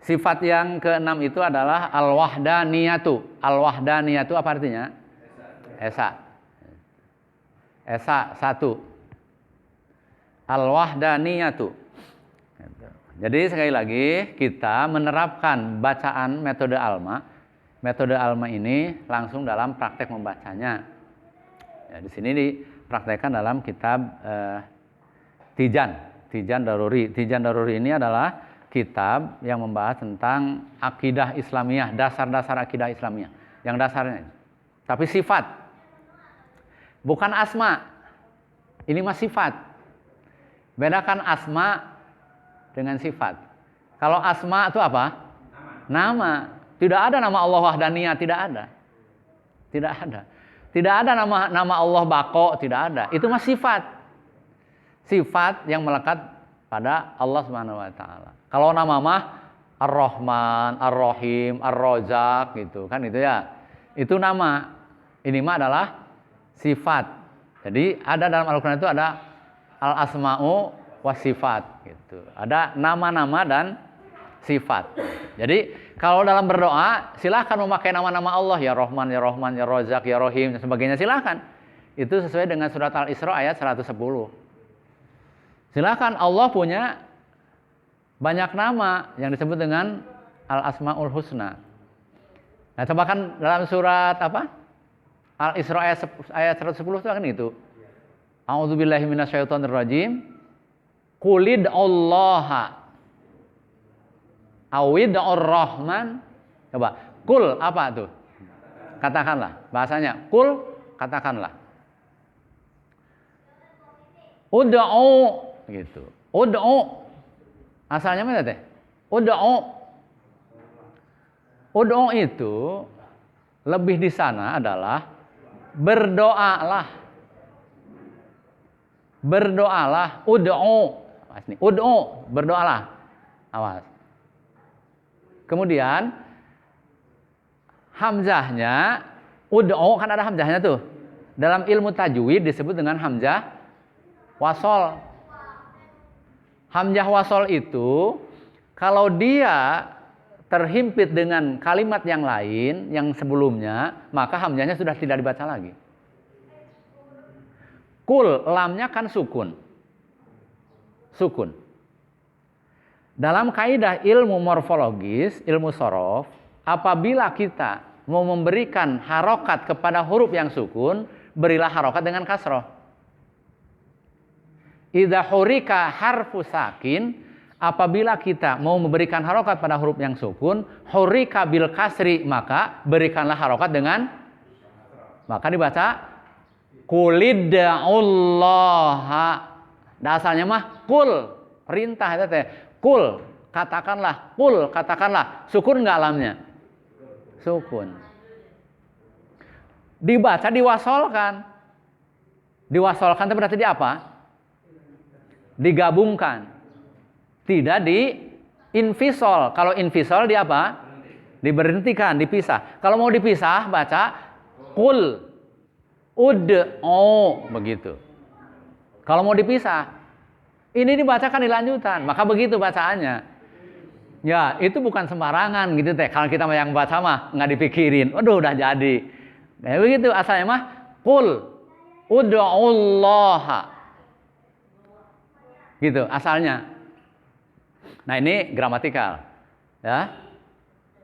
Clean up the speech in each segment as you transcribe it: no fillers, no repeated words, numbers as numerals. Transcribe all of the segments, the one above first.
Sifat yang keenam itu adalah al-wahdaniyatu. Al-wahdaniyatu apa artinya? Esa. Esa satu. Al-wahdaniyatu. Jadi sekali lagi kita menerapkan bacaan metode ALMA. Metode ALMA ini langsung dalam praktek membacanya. Ya, di sini dipraktekkan dalam kitab Tijan Daruri. Tijan Daruri ini adalah kitab yang membahas tentang akidah Islamiyah, dasar-dasar akidah Islamiyah. Yang dasarnya. Tapi sifat. Bukan asma. Ini mah sifat. Bedakan asma dengan sifat. Kalau asma itu apa? Nama. Tidak ada nama Allah Wahdaniyah, tidak ada. Tidak ada. Tidak ada nama Allah Baqo, tidak ada. Itu mah sifat. Sifat yang melekat pada Allah Subhanahu wa taala. Kalau nama mah Ar-Rahman, Ar-Rahim, Ar-Razzaq gitu kan itu ya. Itu nama. Ini mah adalah sifat. Jadi ada dalam Al-Qur'an itu ada al-asma'u was sifat gitu. Ada nama-nama dan sifat. Jadi kalau dalam berdoa silahkan memakai nama-nama Allah, ya Rahman, ya Rahman, ya Razzaq, ya Rahim dan sebagainya, silahkan. Itu sesuai dengan surat Al-Isra ayat 110. Silahkan, Allah punya banyak nama yang disebut dengan Al-Asma'ul Husna. Nah, coba kan dalam surat apa? Al-Isra ayat 110 itu kan itu. A'udzubillahi minasyaitonirrajim. Qulid'allaha awid'ur rahman. Coba, kul apa tuh? Katakanlah, bahasanya kul, katakanlah. Ud'u gitu. Ud'u asalnya mana teh? Ud'u. Ud'u itu lebih di sana adalah berdoalah. Berdoalah, ud'u. Ud'u, berdoalah. Awas. Kemudian hamzahnya ud'u kan ada hamzahnya tuh. Dalam ilmu tajwid disebut dengan hamzah wasol. Hamzah wasol itu kalau dia terhimpit dengan kalimat yang lain yang sebelumnya, maka hamzahnya sudah tidak dibaca lagi. Kul, lamnya kan sukun. Sukun. Dalam kaidah ilmu morfologis, ilmu sorof, apabila kita mau memberikan harokat kepada huruf yang sukun, berilah harokat dengan kasroh. Idza hurika harfu sakin, apabila kita mau memberikan harokat pada huruf yang sukun, hurika bil kasri, maka berikanlah harokat dengan, maka dibaca Qulid'allaha. Dasarnya mah kul, perintah itu teh. Kul, katakanlah. Kul, katakanlah. Sukun enggak lamnya? Sukun. Dibaca diwasolkan. Diwasolkan itu berarti di apa? Digabungkan. Tidak di infisol. Kalau infisol di apa? Diberhentikan, dipisah. Kalau mau dipisah baca kul ud'u begitu. Kalau mau dipisah, ini dibacakan di lanjutan, maka begitu bacaannya. Ya, itu bukan sembarangan gitu teh. Kalau kita yang baca mah nggak dipikirin, waduh udah jadi. Kayak begitu asalnya mah qul ud'ullaha. Gitu asalnya. Nah, ini gramatikal. Ya.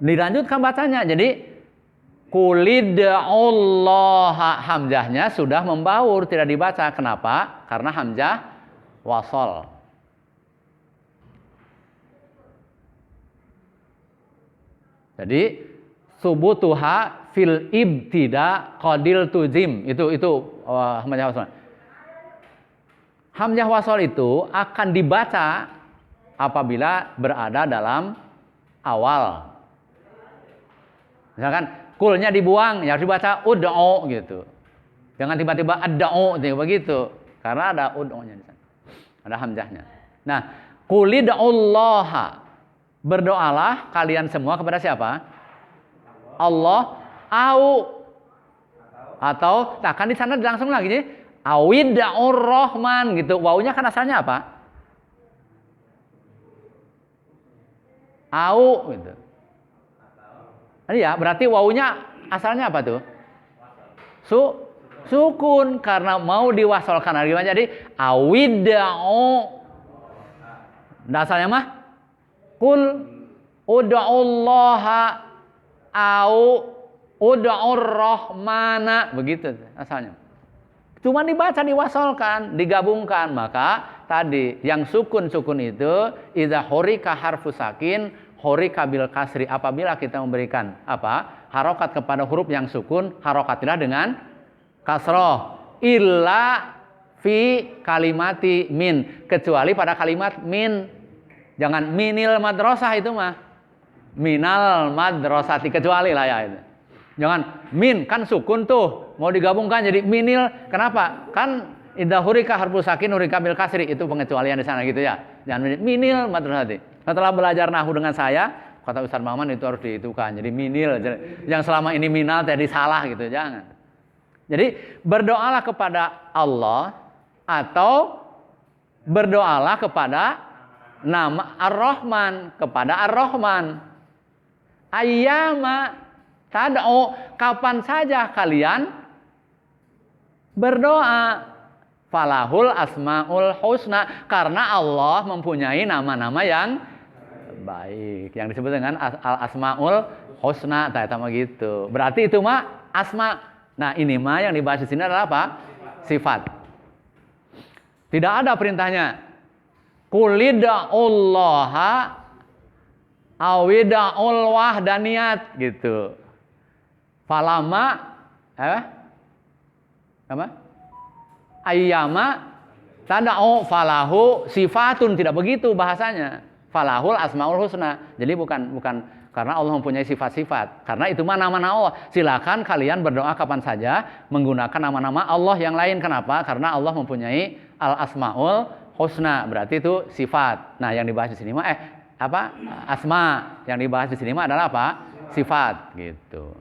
Dilanjutkan bacanya. Jadi Qulid'allaha, hamzahnya sudah membaur, tidak dibaca. Kenapa? Karena hamzah wasol. Jadi subutuha fil ibtida qadil tuzim. Itu hamzah wasol. Hamzah wasol itu akan dibaca apabila berada dalam awal. Misalkan kulnya dibuang, ya harus dibaca ud'u gitu. Jangan tiba-tiba ad'u begitu, karena ada ud'u-nya di sana. Ada hamzahnya. Nah, qulid'allaha. Berdoalah kalian semua kepada siapa? Allah atau nah kan di sana langsung lagi nih awid'ur rahman gitu. Wawunya kan asalnya apa? Au gitu. Iya, berarti wawunya asalnya apa tuh? Sukun karena mau diwasolkan. Jadi awida'u. Asalnya mah kul ud'ullaha au ud'ur rahmana, begitu asalnya. Cuma dibaca diwasolkan, digabungkan. Maka tadi yang sukun itu idza hurika harfu sakin hurika bil kasri, apabila kita memberikan apa? Harokat kepada huruf yang sukun, harokatilah dengan kasroh. Illa fi kalimati min, kecuali pada kalimat min. Jangan minil madrasah, itu mah minal madrasati, kecuali lah ya itu. Jangan min, kan sukun tuh, mau digabungkan jadi minil. Kenapa? Kan idza hurika harfu sakin hurika bil kasri, itu pengecualian di sana gitu ya. Jangan minil madrasati. Setelah belajar nahwu dengan saya, kata Ustaz Maman, itu harus dihitungkan. Jadi minil, yang selama ini minal tadi salah gitu, jangan. Jadi berdoalah kepada Allah atau berdoalah kepada nama Ar-Rahman, kepada Ar-Rahman. Ayyama tad'u, kapan saja kalian berdoa. Falahul asmaul husna, karena Allah mempunyai nama-nama yang baik, yang disebut dengan al-asmaul husna, sama gitu. Berarti itu mah asma. Nah, ini mah yang dibahas di sini adalah apa? Sifat. Tidak ada perintahnya kulida'ullaha awida'ul wahdaniyat gitu. Falama apa? Ayyama tada'u falahu sifatun, tidak begitu bahasanya. Falahul asmaul husna. Jadi bukan karena Allah mempunyai sifat-sifat. Karena itu mah nama-nama Allah. Silakan kalian berdoa kapan saja menggunakan nama-nama Allah yang lain. Kenapa? Karena Allah mempunyai al-asmaul husna. Berarti itu sifat. Nah, yang dibahas di sini mah asma. Yang dibahas di sini mah adalah apa? Sifat gitu.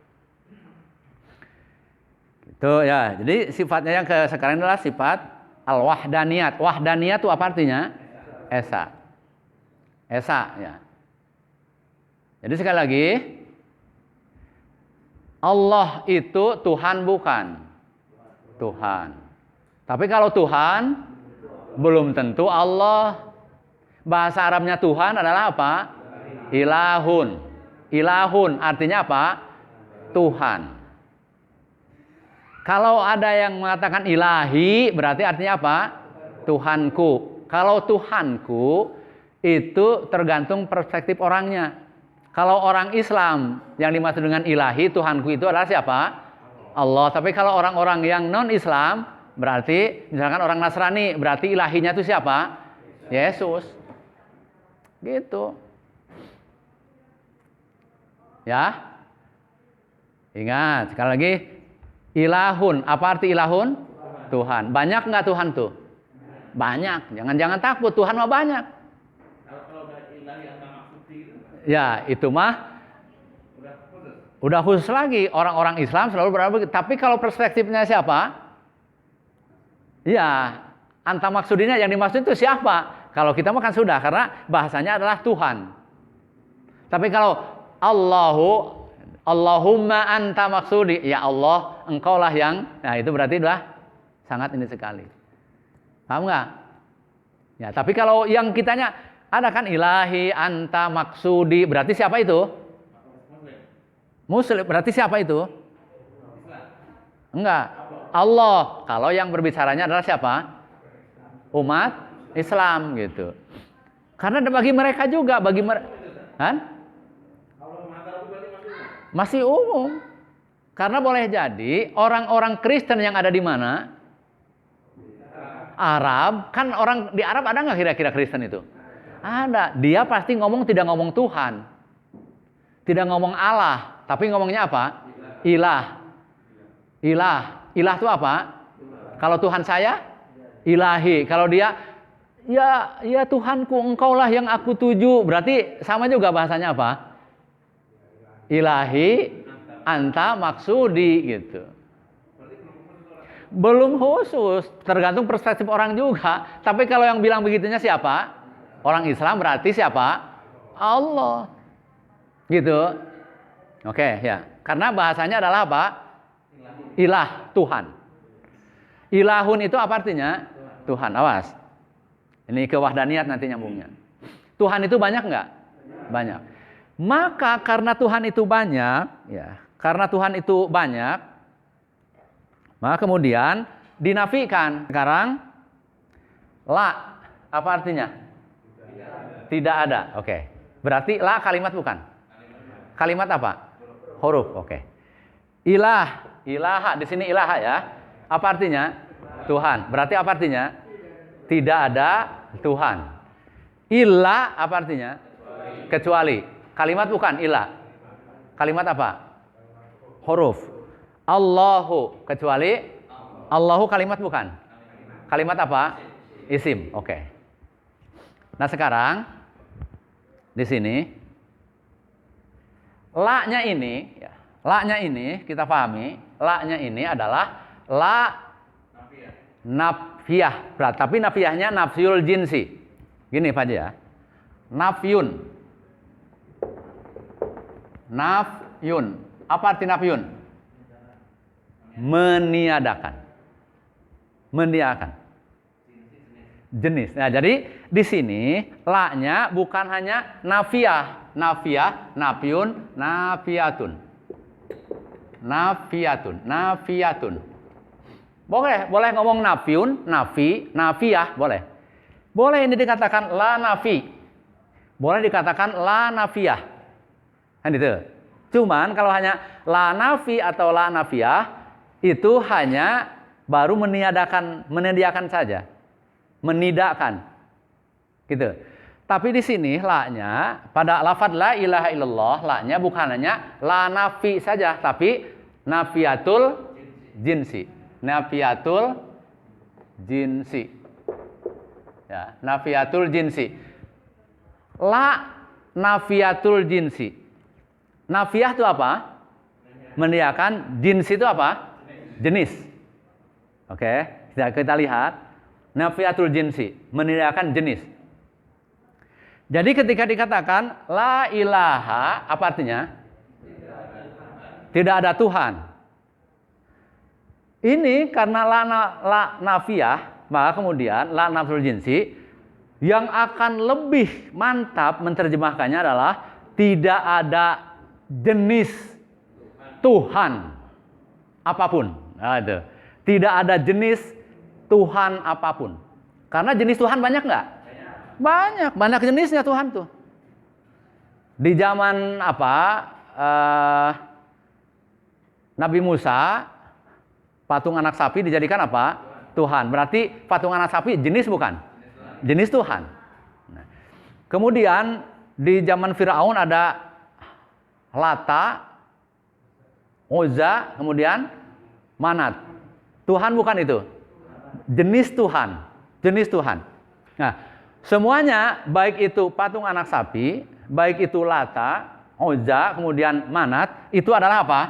Gitu ya. Jadi sifatnya yang sekarang adalah sifat al-wahdaniyat. Wahdaniyat itu apa artinya? Esa ya. Jadi sekali lagi, Allah itu Tuhan bukan? Tuhan. Tapi kalau Tuhan, belum tentu Allah. Bahasa Arabnya Tuhan adalah apa? Ilahun. Ilahun artinya apa? Tuhan. Kalau ada yang mengatakan ilahi, berarti artinya apa? Tuhanku. Kalau Tuhanku, itu tergantung perspektif orangnya. Kalau orang Islam yang dimaksud dengan ilahi, Tuhanku itu adalah siapa? Allah. Tapi kalau orang-orang yang non-Islam, berarti misalkan orang Nasrani, berarti ilahinya itu siapa? Yesus. Gitu. Ya. Ingat, sekali lagi, ilahun. Apa arti ilahun? Tuhan. Banyak nggak Tuhan tuh? Banyak. Jangan takut, Tuhan mah banyak. Ya, itu mah udah khusus lagi. Orang-orang Islam selalu berada begitu. Tapi kalau perspektifnya siapa? Ya, anta maksudinya yang dimaksud itu siapa? Kalau kita mah kan sudah, karena bahasanya adalah Tuhan. Tapi kalau Allahumma anta maksudi, ya Allah, engkaulah yang, nah itu berarti udah sangat ini sekali. Paham nggak? Ya, tapi kalau yang kitanya ada kan ilahi, anta, maksudi. Berarti siapa itu? Muslim. Berarti siapa itu? Enggak. Allah. Kalau yang berbicaranya adalah siapa? Umat Islam gitu. Karena bagi mereka juga, kan? Masih umum. Karena boleh jadi orang-orang Kristen yang ada di mana? Arab. Kan orang di Arab ada nggak kira-kira Kristen itu? Ada. Dia pasti tidak ngomong Tuhan. Tidak ngomong Allah. Tapi ngomongnya apa? Ilah. Ilah itu apa? Kalau Tuhan saya? Ilahi. Kalau dia, ya Tuhanku, engkaulah yang aku tuju. Berarti sama juga bahasanya apa? Ilahi, anta, maksudi gitu. Belum khusus. Tergantung perspektif orang juga. Tapi kalau yang bilang begitunya siapa? Orang Islam berarti siapa? Allah. Gitu. Oke, ya. Karena bahasanya adalah apa? Ilah, Tuhan. Ilahun itu apa artinya? Tuhan. Awas. Ini ke wahdaniyat nanti nyambungnya. Tuhan itu banyak enggak? Banyak. Maka karena Tuhan itu banyak, ya. Karena Tuhan itu banyak, maka kemudian dinafikan. Sekarang la apa artinya? Tidak ada. Oke. Berarti la kalimat bukan? Kalimat apa? Huruf. Oke. Ilaha di sini ilaha ya. Apa artinya? Tuhan. Berarti apa artinya? Tidak ada Tuhan. Illa apa artinya? Kecuali. Kalimat bukan illa. Kalimat apa? Huruf. Allahu kecuali. Allahu kalimat bukan? Kalimat apa? Isim. Oke. Nah sekarang di sini la-nya ini, ya, la-nya ini kita pahami, la-nya ini adalah la nafiyah. Tapi nafiyahnya nafyul jinsi. Gini Pak ya. Nafyun. Nafyun. Apa arti nafyun? Meniadakan. Meniadakan. Jenis. Nah, jadi di sini la-nya bukan hanya nafiyah, nafyun, nafiyatun. Nafiyatun. Boleh ngomong nafyun, nafiyah, boleh. Boleh ini dikatakan la nafi. Boleh dikatakan la nafiyah. Kan itu. Cuman kalau hanya la nafi atau la nafiyah itu hanya baru menyediakan saja. Menidakkan. Gitu. Tapi di sini la-nya pada lafadz la ilaha illallah, la-nya bukan hanya la nafi saja, tapi nafiyatul jinsi. Nafiyatul jinsi. Ya, nafiyatul jinsi. La nafiyatul jinsi. Nafiyah itu apa? Mendiakan. Jinsi itu apa? Jenis. Oke, kita lihat. Nafiyatul jinsi, mendiakan jenis. Jadi ketika dikatakan la ilaha, apa artinya? Tidak ada Tuhan. Ini karena la nafiyah, maka kemudian la nafiyatul jinsi yang akan lebih mantap menerjemahkannya adalah tidak ada jenis Tuhan apapun. Nah, itu. Tidak ada jenis Tuhan apapun. Karena jenis Tuhan banyak nggak? Banyak jenisnya Tuhan tuh. Di zaman apa? Nabi Musa, patung anak sapi dijadikan apa? Tuhan. Berarti patung anak sapi jenis bukan? Jenis Tuhan. Nah, kemudian di zaman Firaun ada Lata, Uzza, kemudian Manat. Tuhan bukan itu. Jenis Tuhan. Nah, semuanya baik itu patung anak sapi, baik itu Lata, Uzza, kemudian Manat, itu adalah apa?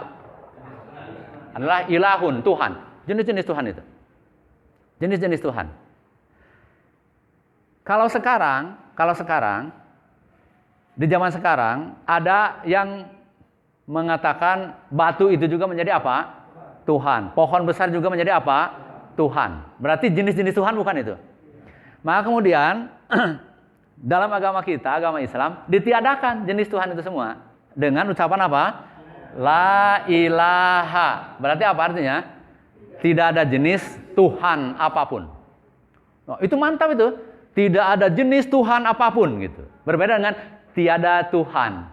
Adalah ilahun, Tuhan. Jenis-jenis Tuhan itu. Jenis-jenis Tuhan. Kalau sekarang di zaman sekarang ada yang mengatakan batu itu juga menjadi apa? Tuhan. Pohon besar juga menjadi apa? Tuhan. Berarti jenis-jenis Tuhan bukan itu. Maka kemudian dalam agama kita, agama Islam, ditiadakan jenis Tuhan itu semua dengan ucapan apa? La ilaha. Berarti apa artinya? Tidak ada jenis Tuhan apapun. Oh, itu mantap itu. Tidak ada jenis Tuhan apapun gitu. Berbeda dengan tiada Tuhan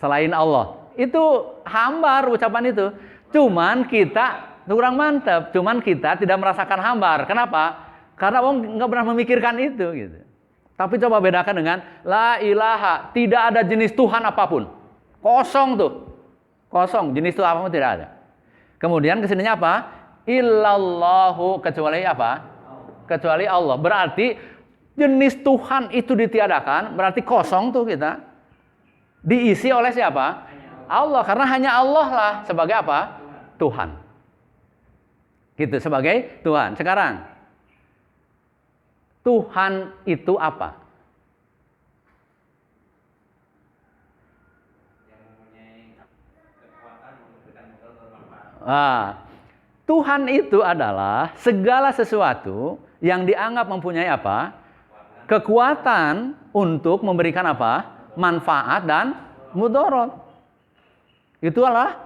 selain Allah. Itu hambar ucapan itu. Cuman kita kurang mantap, cuman kita tidak merasakan hambar. Kenapa? Karena orang nggak pernah memikirkan itu gitu. Tapi coba bedakan dengan la ilaha, tidak ada jenis Tuhan apapun. Kosong tuh. Kosong, jenis Tuhan apapun tidak ada. Kemudian kesininya apa? Illallahu, kecuali apa? Kecuali Allah. Berarti jenis Tuhan itu ditiadakan, berarti kosong tuh kita. Diisi oleh siapa? Allah, karena hanya Allah lah sebagai apa? Tuhan. Gitu, sebagai Tuhan. Sekarang, Tuhan itu apa? Nah, Tuhan itu adalah segala sesuatu yang dianggap mempunyai apa? Kekuatan untuk memberikan apa? Manfaat dan mudarat. Itulah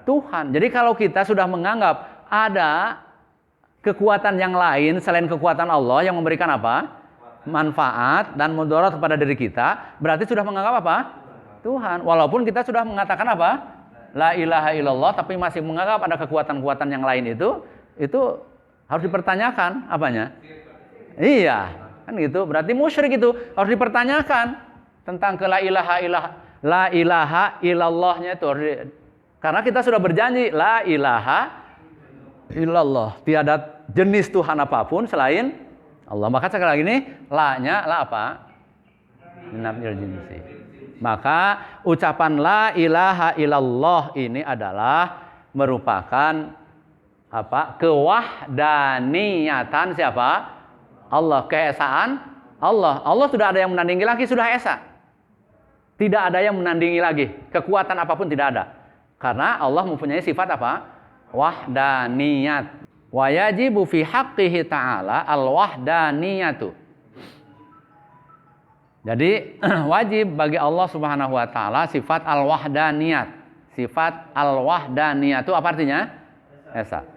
Tuhan. Jadi kalau kita sudah menganggap ada kekuatan yang lain selain kekuatan Allah yang memberikan apa? Manfaat dan mudarat kepada diri kita, berarti sudah menganggap apa? Tuhan. Walaupun kita sudah mengatakan apa? La ilaha illallah, tapi masih menganggap ada kekuatan-kekuatan yang lain itu harus dipertanyakan apanya? Iya, kan gitu. Berarti musyrik itu harus dipertanyakan tentang ke la ilaha illallahnya itu. Karena kita sudah berjanji la ilaha illallah, tiada jenis Tuhan apapun selain Allah. Maka sekali lagi ini la-nya la apa? Nafil jinsi. Maka ucapan la ilaha illallah ini adalah merupakan apa? Kewahdaniyatan siapa? Allah, keesaan Allah. Allah sudah ada yang menandingi lagi, sudah esa. Tidak ada yang menandingi lagi. Kekuatan apapun tidak ada. Karena Allah mempunyai sifat apa? Wahdaniyat. Wa yajibu fi haqqihi ta'ala al-wahdaniyatu. Jadi wajib bagi Allah Subhanahu wa taala sifat al-wahdaniyat. Sifat al-wahdaniyat itu apa artinya? Esa.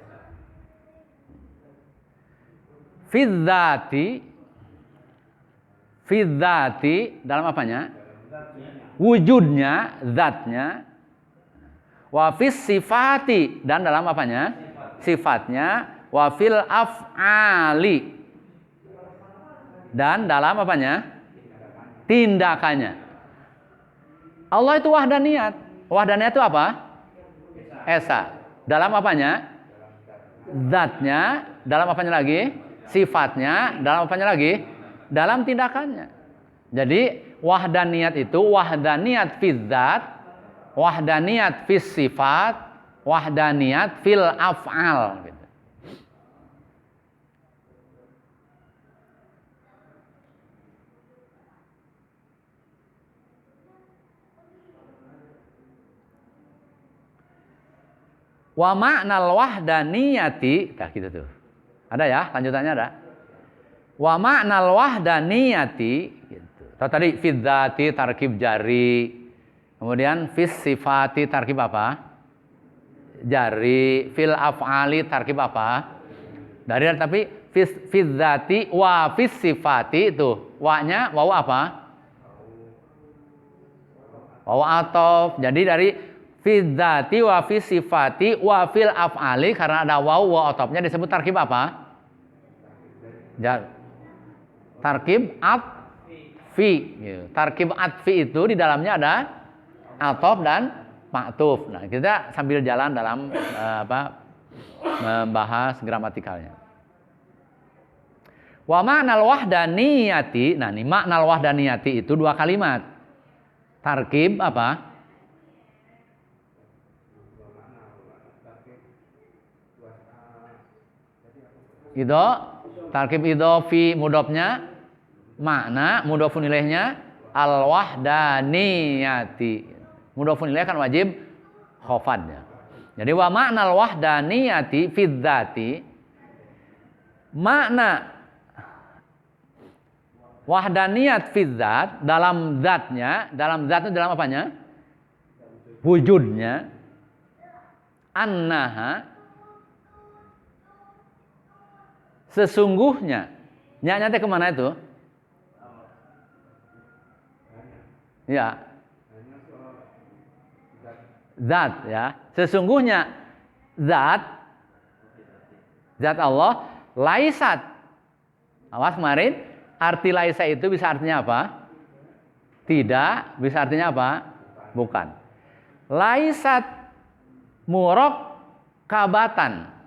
Fidzati dalam apanya? Wujudnya, zatnya. Wa fis sifati dan dalam apanya? Sifatnya. Wa fil af'ali dan dalam apanya? Tindakannya. Allah itu wahdaniyat. Wahdaniyat itu apa? Esa. Dalam apanya? Zatnya. Dalam apanya lagi? Sifatnya. Dalam apanya lagi? Dalam tindakannya. Jadi wahdaniyat itu wahdaniyat fil zat, wahdaniyat fis sifat, wahdaniyat fil af'al. Wa ma'nal wahdaniyati, nah gitu tuh. Ada ya, lanjutannya ada. Wa ma'nal wahdaniyati, gitu. Tadi fidzati tarkib jari. Kemudian fis sifati tarkib apa? Jari. Fil af'ali tarkib apa? Dari tapi fidzati wa fis sifati itu. Wa-nya wawu apa? Wawu atof. Jadi dari fidzati wa fi sifati wa fil af'ali, karena ada wawu wa atofnya disebut tarkib apa? Tarkib atfi. Tarkib atfi itu di dalamnya ada atof dan ma'tuf. Nah, kita sambil jalan dalam membahas gramatikalnya. Wa ma'nal wahdaniyati. Nah, ini ma'nal wahdaniyati itu dua kalimat. Tarkib apa? Idho, tarkib idhofi mudhofnya, makna mudhofun ilaihnya al-wahdaniyati. Mudhofun ilaih kan wajib khafadnya. Jadi wa ma'nal wahdaniyati fi dzati, makna wahdaniyat fi dzat dalam zatnya, dalam zatnya dalam apanya? Wujudnya, annaha sesungguhnya. Nyatanya kemana itu? Ya. Zat ya. Sesungguhnya zat Allah laisat. Awas kemarin, arti laisa itu bisa artinya apa? Tidak, bisa artinya apa? Bukan. Laisat murokkabatan.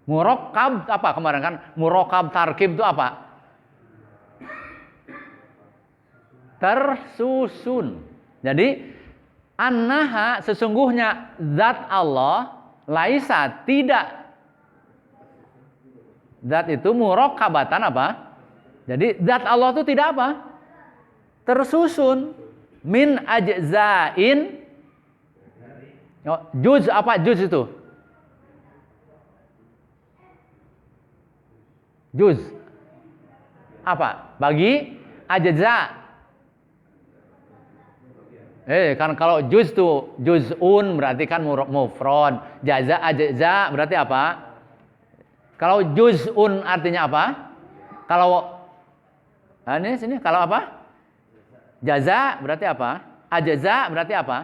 Murokkab apa kemarin kan? Murokkab tarkib itu apa? Tersusun. Jadi annaha sesungguhnya zat Allah laisa tidak. Zat itu murokkabatan apa? Jadi zat Allah itu tidak apa? Tersusun min ajzain Oh, juz apa juz itu? Juz. Apa? Bagi ajza. Kan kalau juz tuh juz'un berarti kan mufrad. Jaza ajza berarti apa? Kalau juz'un artinya apa? Kalau ini sini kalau apa? Jaza berarti apa? Ajza berarti apa?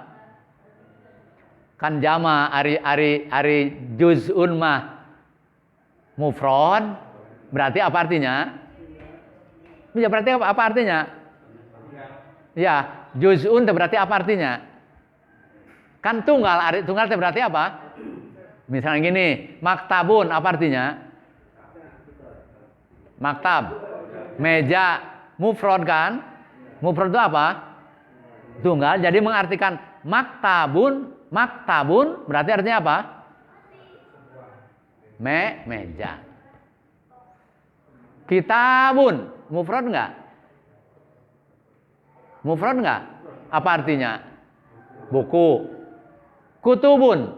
Kan jama ari juz'un mah mufrad berarti apa artinya? Ya berarti apa artinya? Ya, juz'un berarti apa artinya? Kan tunggal itu berarti apa? Misalnya gini, maktabun apa artinya? Maktab, meja, mufrad kan? Mufrad itu apa? Tunggal. Jadi mengartikan maktabun berarti artinya apa? Meja. Kitabun, mufrad enggak? Mufrad enggak? Apa artinya? Buku. Kutubun.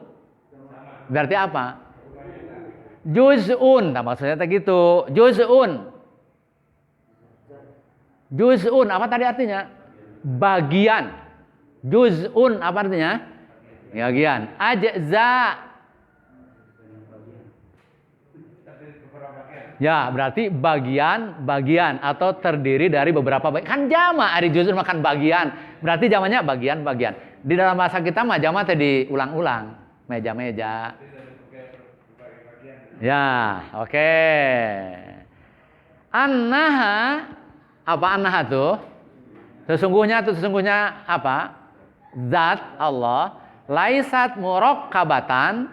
Berarti apa? Juz'un. Nah, maksudnya gitu. Juz'un. Juz'un apa tadi artinya? Bagian. Juz'un apa artinya? Bagian. Ajza. Ya, berarti bagian atau terdiri dari beberapa bagian. Kan jama ari juz'un makan bagian. Berarti jamannya bagian. Di dalam bahasa kita mah jama tadi ulang-ulang. Meja-meja. Ya, oke. Annaha apa annaha tuh? Sesungguhnya apa? Zat Allah laisat murakkabatan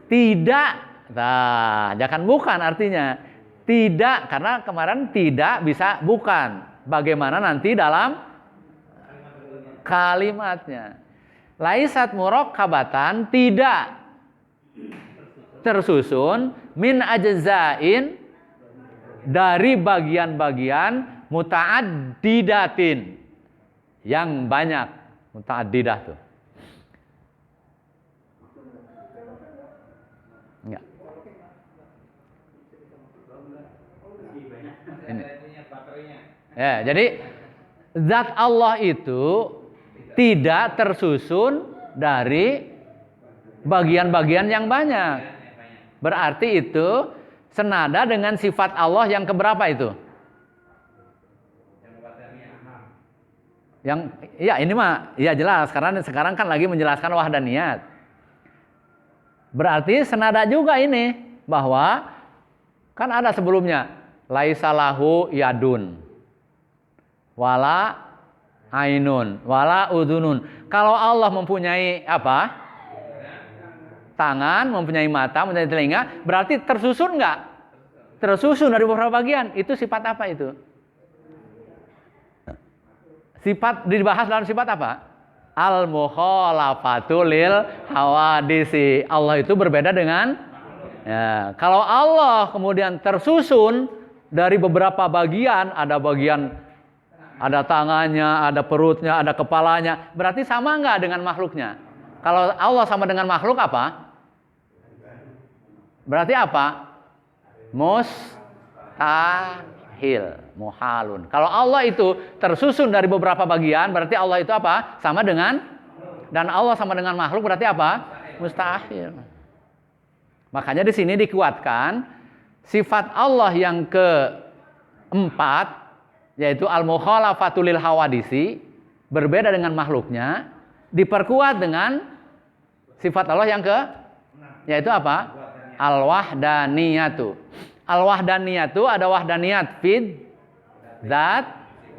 tidak. Nah, jangan bukan artinya. Tidak, karena kemarin tidak bisa bukan. Bagaimana nanti dalam kalimatnya. Laisat murakkabatan tidak tersusun min ajzain dari bagian-bagian muta'addidatin yang banyak. Muta'addidah tuh. Enggak. Ini. Ya, jadi zat Allah itu tidak tersusun dari bagian-bagian yang banyak. Berarti itu senada dengan sifat Allah yang keberapa itu? Yang ya ini mah ya jelas karena sekarang kan lagi menjelaskan wahdaniyat. Berarti senada juga ini bahwa kan ada sebelumnya laisa lahu yadun wala ainun wala udunun. Kalau Allah mempunyai apa? Tangan, mempunyai mata, mempunyai telinga, berarti tersusun enggak? Tersusun dari beberapa bagian. Itu sifat apa itu? Sifat dibahas dalam sifat apa? Al-mukhalafatu lil hawadisi. Allah itu berbeda dengan ya, kalau Allah kemudian tersusun dari beberapa bagian, ada tangannya, ada perutnya, ada kepalanya, berarti sama enggak dengan makhluknya? Kalau Allah sama dengan makhluk apa? Berarti apa? Mustahil, muhalun. Kalau Allah itu tersusun dari beberapa bagian, berarti Allah itu apa? Sama dengan, dan Allah sama dengan makhluk berarti apa? Mustahil. Makanya di sini dikuatkan sifat Allah yang keempat, yaitu al-mukhalafatu lil hawadisi, berbeda dengan makhluknya, diperkuat dengan sifat Allah yang yaitu apa? Al-wahdaniyatu. Al-wahdaniyatu ada wahdaniyat fid zat,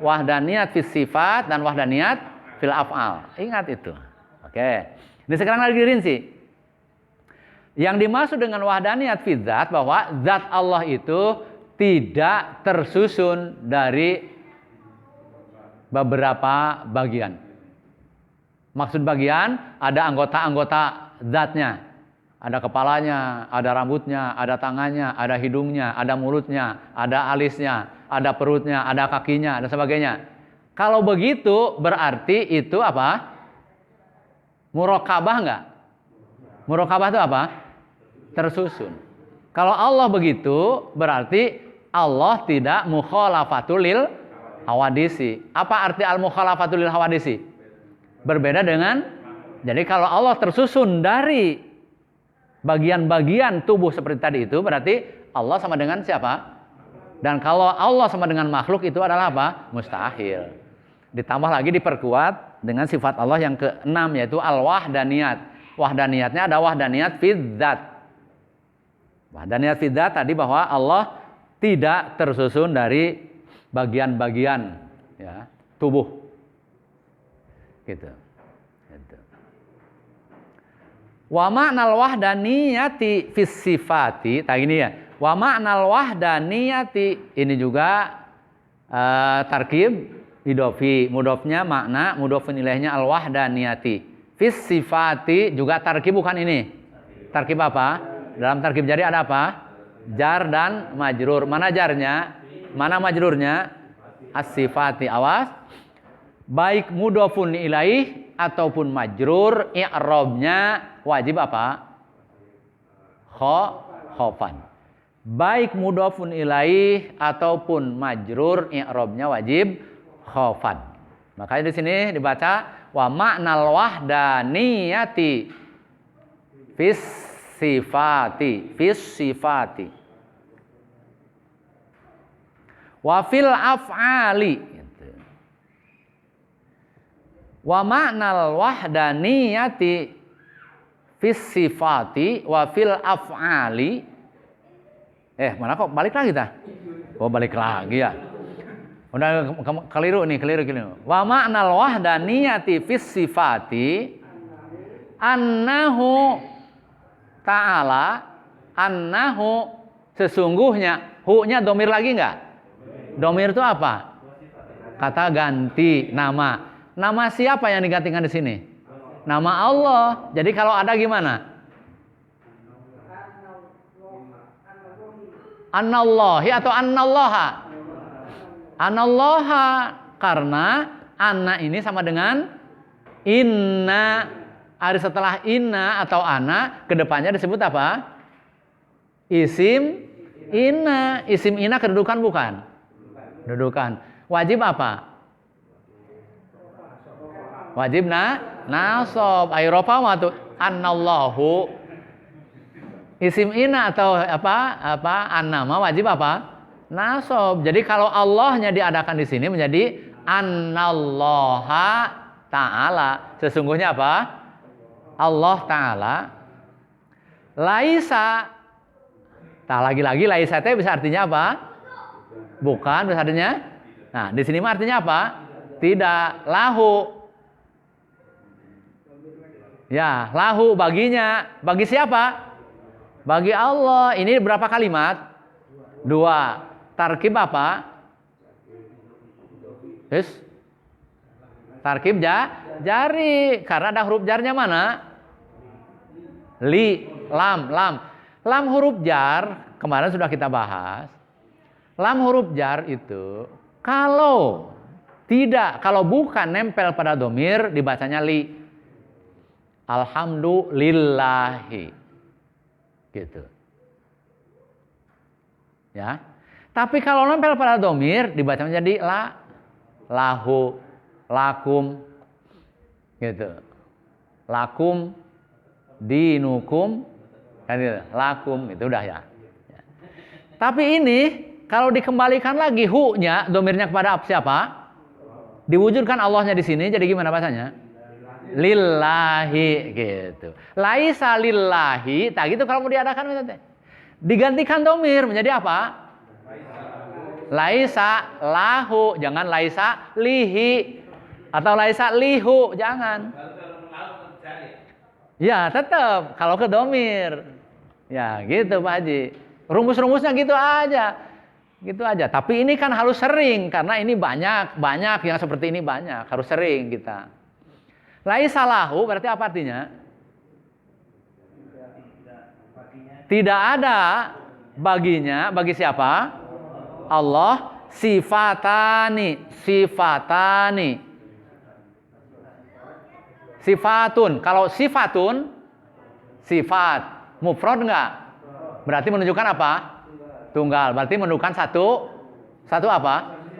wahdaniyat fis sifat, dan wahdaniyat fil af'al. Ingat itu. Oke. Ini sekarang lagi rinci. Yang dimaksud dengan wahdaniyat fid zat bahwa zat Allah itu tidak tersusun dari beberapa bagian. Maksud bagian ada anggota-anggota zatnya. Ada kepalanya, ada rambutnya, ada tangannya, ada hidungnya, ada mulutnya, ada alisnya, ada perutnya, ada kakinya, dan sebagainya. Kalau begitu berarti itu apa? Murokabah enggak? Murokabah itu apa? Tersusun. Kalau Allah begitu, berarti Allah tidak mukhalafatul lil hawadisi. Apa arti al-mukhalafatul lil hawadisi? Berbeda dengan, jadi kalau Allah tersusun dari bagian-bagian tubuh seperti tadi itu, berarti Allah sama dengan siapa? Dan kalau Allah sama dengan makhluk itu adalah apa? Mustahil. Ditambah lagi diperkuat dengan sifat Allah yang keenam, yaitu al-wahdaniyat. Wahdaniyatnya ada wahdaniyat fidzat. Wahdaniyat fidzat tadi bahwa Allah tidak tersusun dari bagian-bagian ya, tubuh. Gitu. Wa ma'nal wahdaniyati fis sifati, tak ini ya. Wa ma'nal wahdaniyati, ini juga tarkib idofi, mudofnya makna, mudofun ilaihnya al wahdaniyati. Fis sifati juga tarkib, bukan ini. Tarkib apa? Dalam tarkib jari ada apa? Jar dan majrur. Mana jarnya? Mana majrurnya? As-sifati. Awas. Baik mudofun ilaih ataupun majrur, i'rabnya wajib apa? Khofan. Baik mudofun ilaih ataupun majrur, i'rabnya wajib khofan. Makanya di sini dibaca wa ma'nal wahdaniyati fis sifati wa fil af'ali gitu. Wa ma'nal wahdaniyati fis sifati wa fil af'ali. Mana kok balik lagi ta? Oh, balik lagi ya. Udah keliru nih, keliru. Wa ma'nal wahdaniyati fis sifati annahu ta'ala, annahu sesungguhnya, hu-nya domir lagi enggak? Domir itu apa? Kata ganti nama. Nama siapa yang digantikan di sini? Nama Allah. Jadi kalau ada gimana? Anallahi atau anallaha? Anallaha, karena anna ini sama dengan inna. Hari setelah inna atau ana, kedepannya disebut apa? Isim inna. Isim inna kedudukan bukan? Kedudukan. Wajib apa? Wajib nasab. Ayropa matu annallahu. Isim inna atau apa? Annama wajib apa? Nasab. Jadi kalau Allahnya diadakan di sini menjadi annallaha ta'ala. Sesungguhnya apa? Allah Ta'ala. Laisa. Tak lagi-lagi laisa itu bisa artinya apa? Bukan, bisa artinya. Nah, di sini mah artinya apa? Tidak. Lahu. Ya, lahu baginya. Bagi siapa? Bagi Allah. Ini berapa kalimat? 2. Tarkib apa? Tarkib jari. Karena ada huruf jarnya mana? Lam. Lam huruf jar, kemarin sudah kita bahas. Lam huruf jar itu kalau bukan nempel pada domir, dibacanya li. Alhamdulillahi. Gitu. Ya. Tapi kalau nempel pada domir, dibaca menjadi lahu, lakum. Gitu. Lakum, dinukum, kan gitu. Lakum, itu udah ya. Tapi ini kalau dikembalikan lagi hu-nya, domirnya kepada siapa? Diwujudkan Allahnya di sini, jadi gimana bahasanya? Lillahi, gitu. Laisa lillahi, tak gitu kalau mau diadakan digantikan domir menjadi apa? Laisa lahu, jangan laisa lihi atau laisa lihu, jangan. Ya, tetap kalau ke domir. Ya, gitu Pak Haji. Rumus-rumusnya gitu aja. Gitu aja. Tapi ini kan harus sering karena ini banyak yang seperti ini banyak, harus sering kita. Laisa lahu berarti apa artinya? Tidak ada baginya, bagi siapa? Allah, sifatani. Sifatun. Kalau sifatun, sifat. Mufrad enggak? Berarti menunjukkan apa? Tunggal. Berarti menunjukkan satu apa?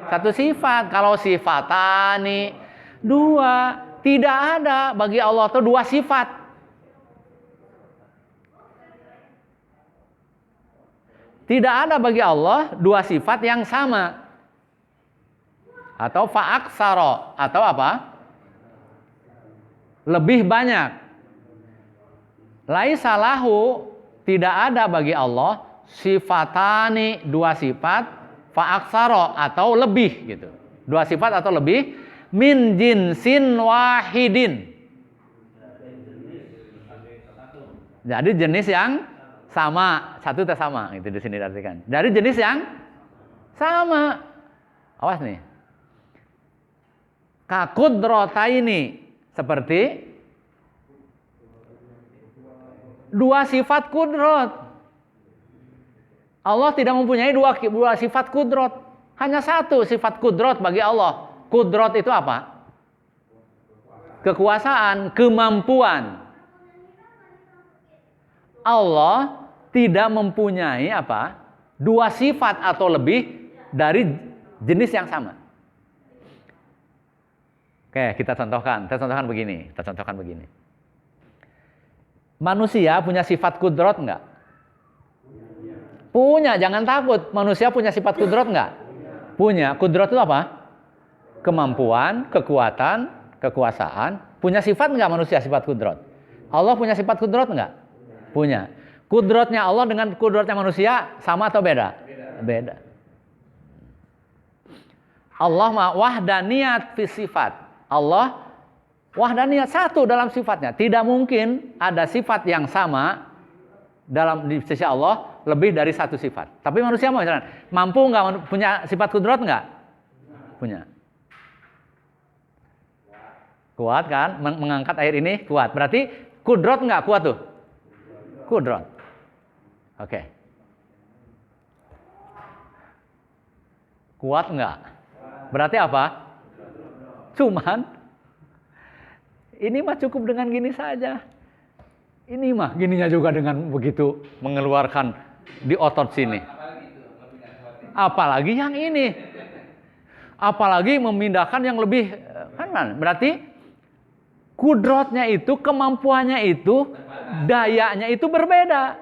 Satu sifat. Kalau sifatani, dua. Tidak ada bagi Allah itu dua sifat. Tidak ada bagi Allah dua sifat yang sama. Atau fa'aksaro. Atau apa? Lebih banyak. Laisa lahu, tidak ada bagi Allah sifatani, dua sifat, fa'aksaro, atau lebih gitu. Dua sifat atau lebih, min jinsin wahidin. Jadi jenis yang sama, satu tak sama, itu di sini diartikan. Dari jenis yang sama. Awas nih. Kakudrotaini, seperti dua sifat kudrot. Allah tidak mempunyai dua sifat kudrot. Hanya satu sifat kudrot bagi Allah. Kudrot itu apa? Kekuasaan, kemampuan. Allah tidak mempunyai apa? Dua sifat atau lebih dari jenis yang sama. Oke, kita contohkan. Kita contohkan begini. Manusia punya sifat kudrot enggak? Punya, jangan takut. Manusia punya sifat kudrot enggak? Punya. Kudrot itu apa? Kemampuan, kekuatan, kekuasaan. Punya sifat enggak manusia sifat kudrot? Allah punya sifat kudrot enggak? Punya. Kudrotnya Allah dengan kudrotnya manusia sama atau beda? Beda. Allah wahdaniyat fi sifat. Allah wahdaniyat, satu dalam sifatnya. Tidak mungkin ada sifat yang sama di sisi Allah lebih dari satu sifat. Tapi manusia mampu nggak punya sifat kudrot nggak? Punya. Kuat kan? Mengangkat air ini kuat. Berarti kudrot nggak kuat tuh? Kudrot. Oke. Kuat nggak? Berarti apa? Cuman ini mah cukup dengan gini saja. Ini mah gininya juga dengan begitu mengeluarkan di otot sini. Apalagi yang ini. Apalagi memindahkan yang lebih kanan. Berarti kudrotnya itu, kemampuannya itu, dayanya itu berbeda.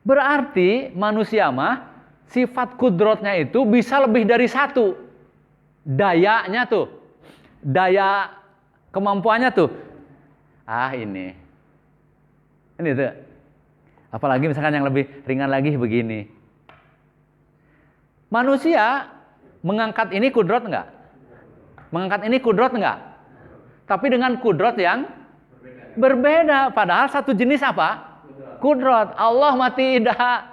Berarti manusia mah sifat kudrotnya itu bisa lebih dari satu. Dayanya tuh, daya kemampuannya tuh. Ini tuh. Apalagi misalkan yang lebih ringan lagi begini. Manusia mengangkat ini kudrot enggak? Mengangkat ini kudrot enggak? Tapi dengan kudrot yang berbeda. Padahal satu jenis apa? Kudrot. Allah mah tidak.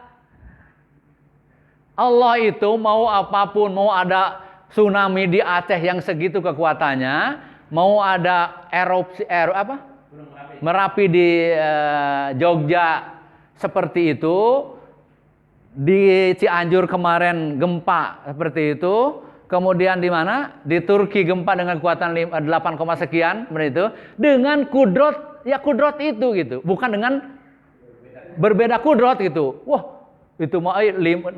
Allah itu mau apapun, mau ada tsunami di Aceh yang segitu kekuatannya, mau ada erupsi Merapi di Jogja seperti itu, di Cianjur kemarin gempa seperti itu, kemudian di mana? Di Turki gempa dengan kekuatan 8, sekian seperti itu, dengan kudrot, ya kudrot itu gitu, bukan dengan berbeda kudrot gitu. Wah, itu mau 8,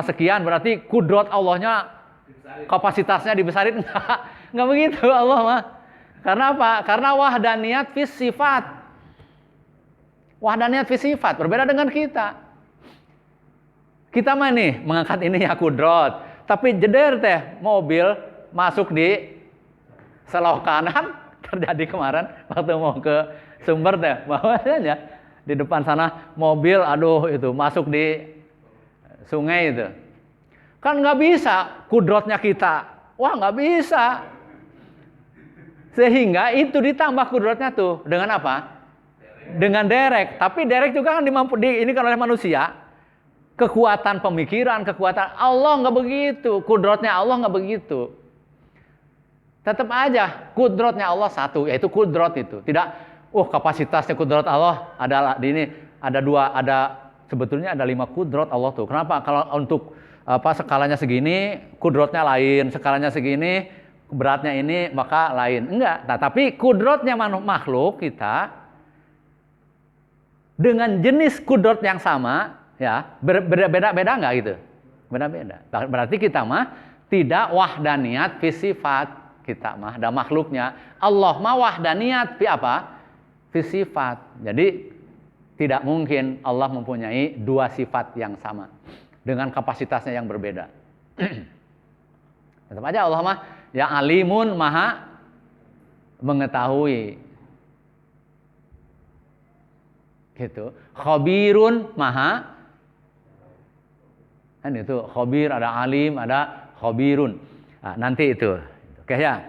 sekian berarti kudrot Allahnya kapasitasnya dibesarin, enggak begitu Allah mah. Karena apa? Karena wahdaniyat fi sifat. Wahdaniyat fi sifat berbeda dengan kita. Kita mah nih mengangkat ini ya kudrot, tapi jeder teh mobil masuk di selokan terjadi kemarin waktu mau ke Sumber teh, bahwasanya di depan sana mobil itu masuk di sungai itu. Kan nggak bisa kudrotnya kita. Wah, nggak bisa. Sehingga itu ditambah kudrotnya tuh dengan apa? Dengan derek. Tapi derek juga kan ini kan oleh manusia. Kekuatan pemikiran, kekuatan Allah nggak begitu. Kudrotnya Allah nggak begitu. Tetap aja kudrotnya Allah satu, yaitu kudrot itu. Tidak, kapasitasnya kudrot Allah adalah di ini ada dua, sebetulnya ada 5 kudrot Allah tuh. Kenapa? Kalau untuk skalanya segini, kudrotnya lain, skalanya segini, beratnya ini maka lain. Enggak. Nah, tapi kudrotnya makhluk kita dengan jenis kudrot yang sama, ya, beda-beda enggak gitu? Beda-beda. Berarti kita mah tidak wahdaniyat fi sifat, kita mah ada makhluknya. Allah mah wahdaniyat fi apa? Fi sifat. Jadi tidak mungkin Allah mempunyai dua sifat yang sama dengan kapasitasnya yang berbeda. Tetap aja Allah mah ya alimun, maha mengetahui. Gitu. Khabirun, maha. Kan itu khabir, ada alim, ada khabirun. Nah, nanti itu. Oke ya.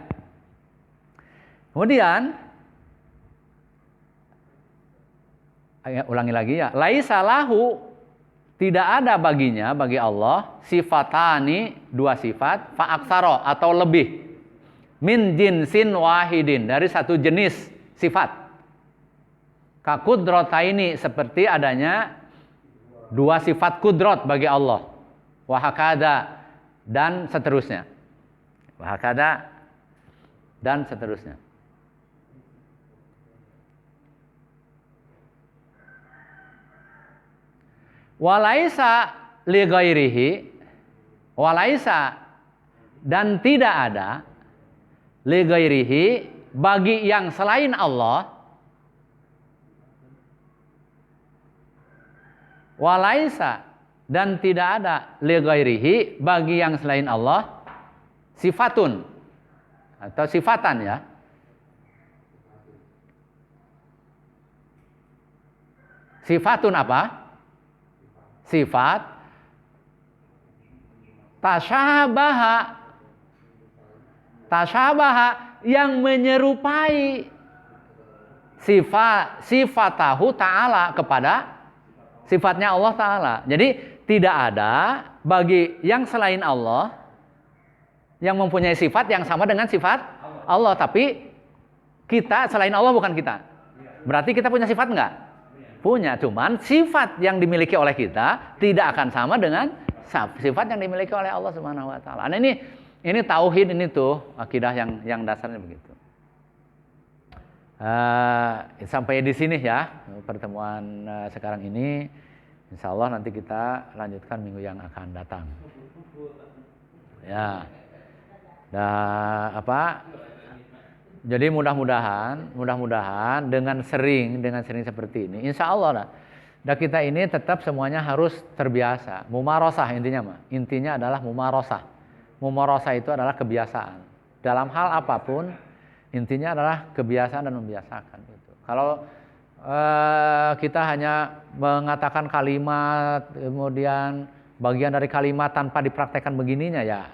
Kemudian ulangi lagi ya. Laisa lahu, tidak ada baginya, bagi Allah, sifatani, dua sifat, fa'aksaro, atau lebih, min jinsin wahidin, dari satu jenis sifat. Kakudrotaini, seperti adanya dua sifat kudrot bagi Allah. Wahakada, dan seterusnya. Wahakada, dan seterusnya. Walaisa li ghairihi, walaisa, dan tidak ada, li ghairihi, bagi yang selain Allah, walaisa, dan tidak ada, li ghairihi, bagi yang selain Allah, sifatun, atau sifatan ya. Sifatun apa? Sifat tasyabaha, tasyabaha, yang menyerupai sifatahu ta'ala, kepada sifatnya Allah Ta'ala. Jadi tidak ada bagi yang selain Allah yang mempunyai sifat yang sama dengan sifat Allah. Tapi kita selain Allah bukan kita. Berarti kita punya sifat enggak? Punya, cuman sifat yang dimiliki oleh kita tidak akan sama dengan sifat yang dimiliki oleh Allah Subhanahu wa taala. Nah, ini tauhid, ini tuh akidah yang dasarnya begitu. Sampai di sini ya pertemuan sekarang ini. Insya Allah nanti kita lanjutkan minggu yang akan datang. Ya. Jadi mudah-mudahan dengan sering seperti ini, insya Allah kita ini tetap semuanya harus terbiasa. Mumarosah intinya adalah mumarosah. Mumarosah itu adalah kebiasaan. Dalam hal apapun, intinya adalah kebiasaan dan membiasakan itu. Kalau kita hanya mengatakan kalimat, kemudian bagian dari kalimat tanpa dipraktekkan begininya, ya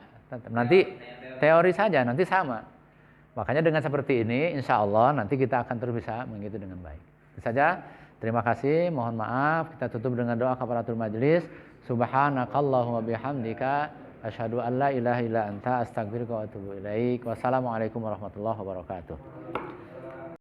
nanti teori saja, nanti sama. Makanya dengan seperti ini, insya Allah nanti kita akan terus bisa mengikuti dengan baik. Itu saja. Terima kasih. Mohon maaf. Kita tutup dengan doa kafaratul majelis. Subhanakallahumma bihamdika asyhadu an la ilaha illa anta astaghfiruka wa atubu ilaik. Wassalamualaikum warahmatullahi wabarakatuh.